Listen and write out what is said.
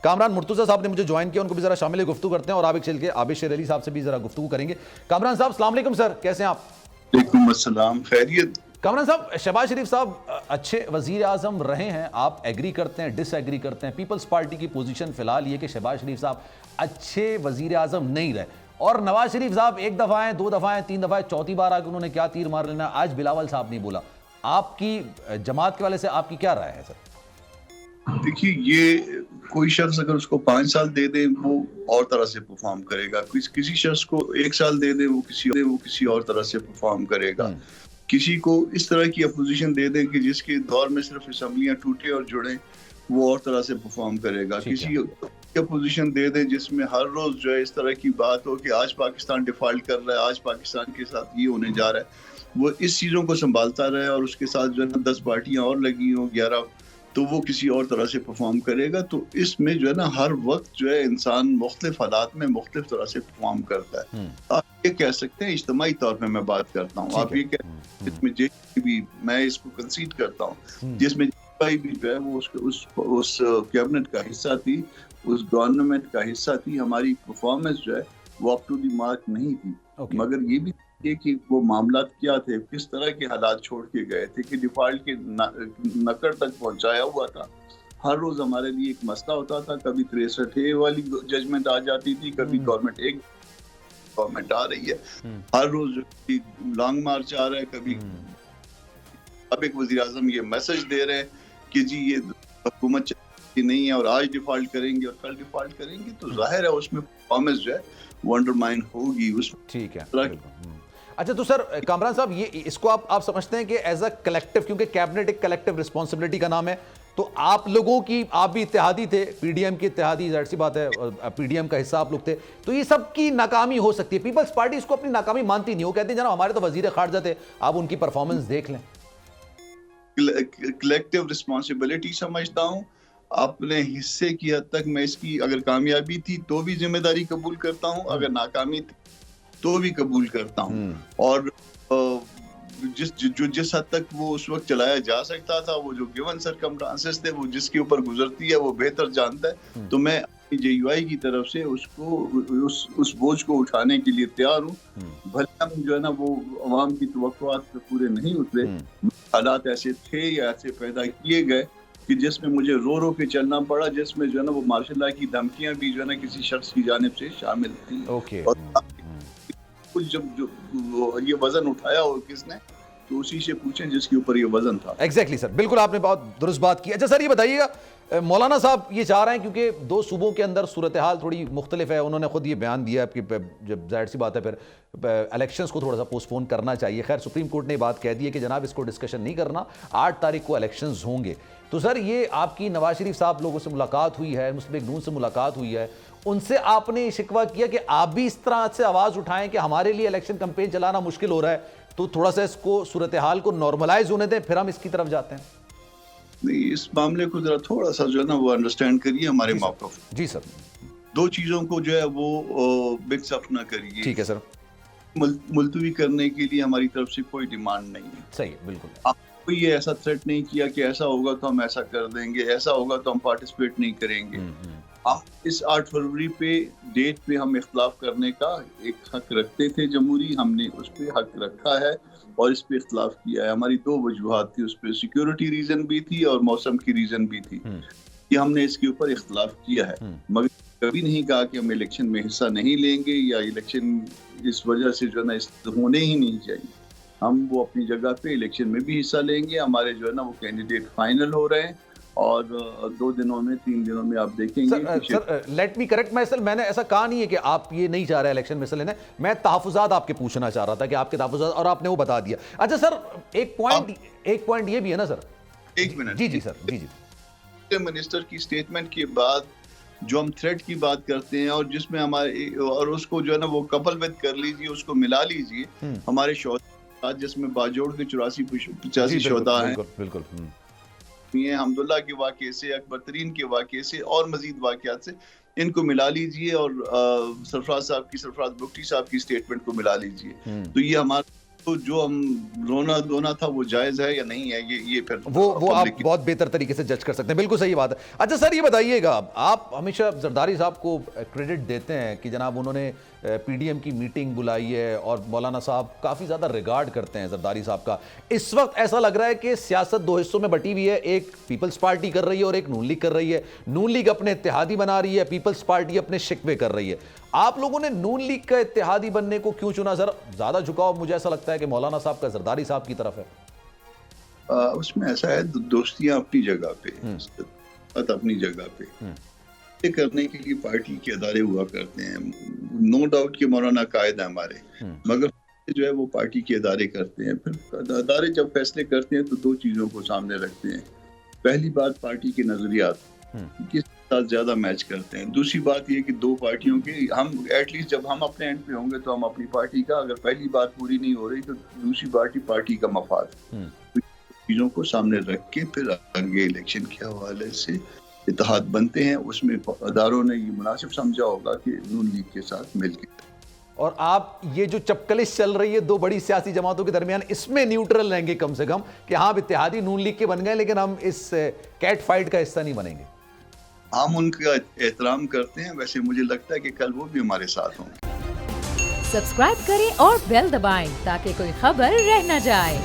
کامران مرتضیٰ صاحب نے مجھے جوائن کیا, ان کو بھی ذرا شامل گفتگو کرتے ہیں, اور عابد چل کے عابد شیر علی صاحب سے بھی ذرا گفتگو کریں گے. کامران صاحب السلام علیکم سر, کیسے ہیں آپ؟ وعلیکم السلام, خیریت. کامران صاحب, شہباز شریف صاحب اچھے وزیر اعظم رہے ہیں, آپ ایگری کرتے ہیں ڈس ایگری کرتے ہیں؟ پیپلز پارٹی کی پوزیشن فی الحال یہ کہ شہباز شریف صاحب اچھے وزیر اعظم نہیں رہے, اور نواز شریف صاحب ایک دفعہ ہیں, دو دفعہ ہیں, تین دفعہ ہیں, چوتھی بار آ کے انہوں نے کیا تیر مار لینا, آج بلاول صاحب نہیں بولا. آپ کی جماعت کے والے سے آپ کی کیا رائے ہے سر؟ دیکھیے, یہ کوئی شخص اگر اس کو 5 سال دے دیں وہ اور طرح سے پرفارم کرے گا, کسی شخص کو 1 سال دے دیں وہ کسی اور طرح سے پرفارم کرے گا. کسی کو اس طرح کی اپوزیشن دے دیں کہ جس کے دور میں صرف اسمبلیاں ٹوٹے اور جڑیں, وہ اور طرح سے پرفارم کرے گا. کسی اپوزیشن دے دیں جس میں ہر روز جو ہے اس طرح کی بات ہو کہ آج پاکستان ڈیفالٹ کر رہا ہے, آج پاکستان کے ساتھ یہ ہونے جا رہا ہے, وہ اس چیزوں کو سنبھالتا رہے اور اس کے ساتھ جو ہے 10 پارٹیاں اور لگی ہوں 11, تو وہ کسی اور طرح سے پرفارم کرے گا. تو اس میں جو ہے نا ہر وقت جو ہے انسان مختلف حالات میں مختلف طرح سے پرفارم کرتا ہے. آپ یہ کہہ سکتے ہیں, اجتماعی طور پہ میں بات کرتا ہوں, آپ یہ کہہ سکتے ہیں جس میں جے بھی, میں اس کو کنسیڈ کرتا ہوں, جس میں جے بھی جو ہے وہ اس کیبنٹ کا حصہ تھی, اس گورنمنٹ کا حصہ تھی. ہماری پرفارمنس جو ہے وہ اپ ٹو دی مارک نہیں تھی, مگر یہ بھی کہ وہ معاملات کیا تھے, کس طرح کے حالات چھوڑ کے گئے تھے کہ ڈیفالٹ کے نکڑ تک پہنچایا ہوا تھا. ہر روز ہمارے لیے ایک مسئلہ ہوتا تھا, کبھی 63 والی ججمنٹ آ جاتی تھی, کبھی گورنمنٹ آ رہی ہے, ہر روز لانگ مارچ آ رہا ہے, کبھی اب ایک وزیر اعظم یہ میسج دے رہے ہیں کہ جی یہ حکومت چلتی نہیں ہے اور آج ڈیفالٹ کریں گے اور کل ڈیفالٹ کریں گے, تو ظاہر ہے اس میں پرفارمنس جو ہے وہ انڈرمائن ہوگی. ٹھیک ہے. اچھا تو سر کامران صاحب, یہ اس کو آپ سمجھتے ہیں کہ ایز اے کلیکٹیو, کیونکہ کیبنٹ ایک کلیکٹیو رسپانسبلٹی کا نام ہے, تو آپ لوگوں کی, آپ بھی اتحادی تھے, پی ڈی ایم کی اتحادی, ظاہر سی بات ہے پی ڈی ایم کا حصہ آپ لوگ تھے, تو یہ سب کی ناکامی ہو سکتی ہے. پیپلز پارٹی اس کو اپنی ناکامی مانتی نہیں, وہ کہتے ہیں جناب ہمارے تو وزیر خارجہ تھے, آپ ان کی پرفارمنس دیکھ لیں. کلیکٹیو رسپانسبلٹی سمجھتا ہوں, اپنے حصے کی حد تک میں اس کی, اگر کامیابی تھی تو بھی ذمہ داری قبول کرتا ہوں, اگر ناکامی تھی تو بھی قبول کرتا ہوں. اور جس حد تک وہ اس وقت چلایا جا سکتا تھا, وہ جو گیون سرکمسٹانسز تھے, وہ جس کے اوپر گزرتی ہے وہ بہتر جانتا ہے, تو میں جے یو آئی کی طرف سے اس بوجھ کو اٹھانے کے لیے تیار ہوں. بھلے ہم جو ہے نا وہ عوام کی توقعات پہ پورے نہیں اترے, حالات ایسے تھے یا ایسے پیدا کیے گئے کہ جس میں مجھے رو رو کے چلنا پڑا, جس میں جو ہے نا وہ مارشل لا کی دھمکیاں بھی جو ہے نا کسی شخص کی جانب سے شامل تھیں. اور جب یہ وزن اٹھایا ہو کس نے, تو اسی سے پوچھیں جس کے اوپر یہ وزن تھا. ایگزیکٹلی سر, بالکل آپ نے بہت درست بات کی. اچھا سر یہ بتائیے گا, مولانا صاحب یہ چاہ رہے ہیں کیونکہ 2 صوبوں کے اندر صورتحال تھوڑی مختلف ہے, انہوں نے خود یہ بیان دیا ہے کہ جب ظاہر سی بات ہے پھر الیکشنز کو تھوڑا سا پوسٹ پون کرنا چاہیے. خیر سپریم کورٹ نے بات کہہ دی ہے کہ جناب اس کو ڈسکشن نہیں کرنا, 8 تاریخ کو الیکشنز ہوں گے. تو سر یہ آپ کی نواز شریف صاحب لوگوں سے ملاقات ہوئی ہے, مسلم لیگ نون سے ملاقات ہوئی ہے, ان سے آپ نے شکوہ کیا کہ آپ بھی اس طرح سے آواز اٹھائیں کہ ہمارے لیے الیکشن کمپین چلانا مشکل ہو رہا ہے, تو تھوڑا سا اس کو صورتحال کو نارملائز ہونے دیں, پھر ہم اس کی طرف جاتے ہیں. نہیں, اس معاملے کو ذرا تھوڑا سا جو ہے نا وہ انڈرسٹینڈ کریے ہمارے موقف. جی سر. 2 چیزوں کو جو ہے وہ مکس اپ نہ کریے. ٹھیک ہے سر. ملتوی کرنے کے لیے ہماری طرف سے کوئی ڈیمانڈ نہیں ہے. صحیح, بالکل. آپ کوئی یہ ایسا تھریٹ نہیں کیا کہ ایسا ہوگا تو ہم ایسا کر دیں گے, ایسا ہوگا تو ہم پارٹیسپیٹ نہیں کریں گے. اس 8 فروری پہ ڈیٹ پہ ہم اختلاف کرنے کا ایک حق رکھتے تھے جمہوری, ہم نے اس پہ حق رکھا ہے اور اس پہ اختلاف کیا ہے. ہماری 2 وجوہات تھی, اس پہ سیکیورٹی ریزن بھی تھی اور موسم کی ریزن بھی تھی, کہ ہم نے اس کے اوپر اختلاف کیا ہے. مگر کبھی نہیں کہا کہ ہم الیکشن میں حصہ نہیں لیں گے یا الیکشن اس وجہ سے جو ہے نا ہونے ہی نہیں چاہیے. ہم وہ اپنی جگہ پہ الیکشن میں بھی حصہ لیں گے. ہمارے جو ہے نا وہ کینڈیڈیٹ فائنل ہو رہے ہیں اور 2 دنوں میں 3 دنوں میں آپ دیکھیں گے. Sir let me correct myself, میں نے ایسا کہا نہیں ہے کہ آپ یہ نہیں چاہ رہے الیکشن میں حصہ لینا, میں تحفظات آپ کے پوچھنا چاہ رہا تھا کہ آپ کے تحفظات, اور آپ نے وہ بتا دیا. اچھا سر ایک پوائنٹ یہ بھی ہے نا سر. 1 منٹ. جی سر. جی. منسٹر کی سٹیٹمنٹ کے بعد جو ہم تھریٹ کی بات کرتے ہیں اور جس میں ہمارے, اور اس کو جو ہے نا وہ کپل وتھ کر لیجیے, اس کو ملا لیجیے ہمارے شہداء, جس میں باجوڑ کے 84-85 شہداء ہیں. بالکل. یہ حمداللہ کے واقعے سے, اکبر ترین کے واقعے سے اور مزید واقعات سے, ان کو ملا لیجئے اور سرفراز بگٹی صاحب کی سٹیٹمنٹ کو ملا لیجئے. تو یہ ہمارا تو جو ہم رونا دھونا تھا وہ جائز ہے یا نہیں ہے، یہ پھر وہ آپ بہت بہتر طریقے سے جج کر سکتے ہیں. بالکل صحیح بات ہے. اچھا سر یہ بتائیے گا, آپ ہمیشہ زرداری صاحب کو کریڈٹ دیتے ہیں کہ جناب انہوں نے پی ڈی ایم کی میٹنگ بلائی ہے اور مولانا صاحب کافی زیادہ ریگارڈ کرتے ہیں زرداری صاحب کا. اس وقت ایسا لگ رہا ہے کہ سیاست دو حصوں میں بٹی ہوئی ہے, ایک پیپلز پارٹی کر رہی ہے اور ایک نون لیگ کر رہی ہے. نون لیگ اپنے اتحادی بنا رہی ہے, پیپلز پارٹی اپنے شکوے کر رہی ہے. آپ لوگوں نے نون لیگ کا اتحادی بننے کو کیوں چنا سر؟ زیادہ جھکاؤ مجھے ایسا لگتا ہے کہ مولانا صاحب کا زرداری صاحب کی طرف ہے. اس میں ایسا ہے دوستیاں اپنی جگہ پہ, اپنی جگہ پہ یہ کرنے کے لیے پارٹی کے ادارے ہوا کرتے ہیں. نو ڈاؤٹ کہ مولانا قائد ہے ہمارے, مگر جو ہے وہ پارٹی کے ادارے کرتے ہیں. پھر ادارے جب فیصلے کرتے ہیں تو دو چیزوں کو سامنے رکھتے ہیں. پہلی بات پارٹی کے نظریات کس ساتھ زیادہ میچ کرتے ہیں. دوسری بات یہ کہ دو پارٹیوں کے ہم ایٹ لیسٹ جب ہم اپنے اینڈ پہ ہوں گے تو ہم اپنی پارٹی کا, اگر پہلی بات پوری نہیں ہو رہی تو دوسری پارٹی کا مفاد, چیزوں کو سامنے رکھ کے پھر آگے الیکشن کے حوالے سے اتحاد بنتے ہیں. اس میں اداروں نے یہ مناسب سمجھا ہوگا کہ نون لیگ کے ساتھ مل کے. اور آپ یہ جو چپکلش چل رہی ہے دو بڑی سیاسی جماعتوں کے درمیان, اس میں نیوٹرل رہیں گے کم سے کم کہ ہاں اتحادی نون لیگ کے بن گئے لیکن ہم اس کیٹ فائٹ کا حصہ نہیں بنیں گے. ہم ان کا احترام کرتے ہیں, ویسے مجھے لگتا ہے کہ کل وہ بھی ہمارے ساتھ ہوں. سبسکرائب کریں اور بیل دبائیں تاکہ کوئی خبر رہ نہ جائے.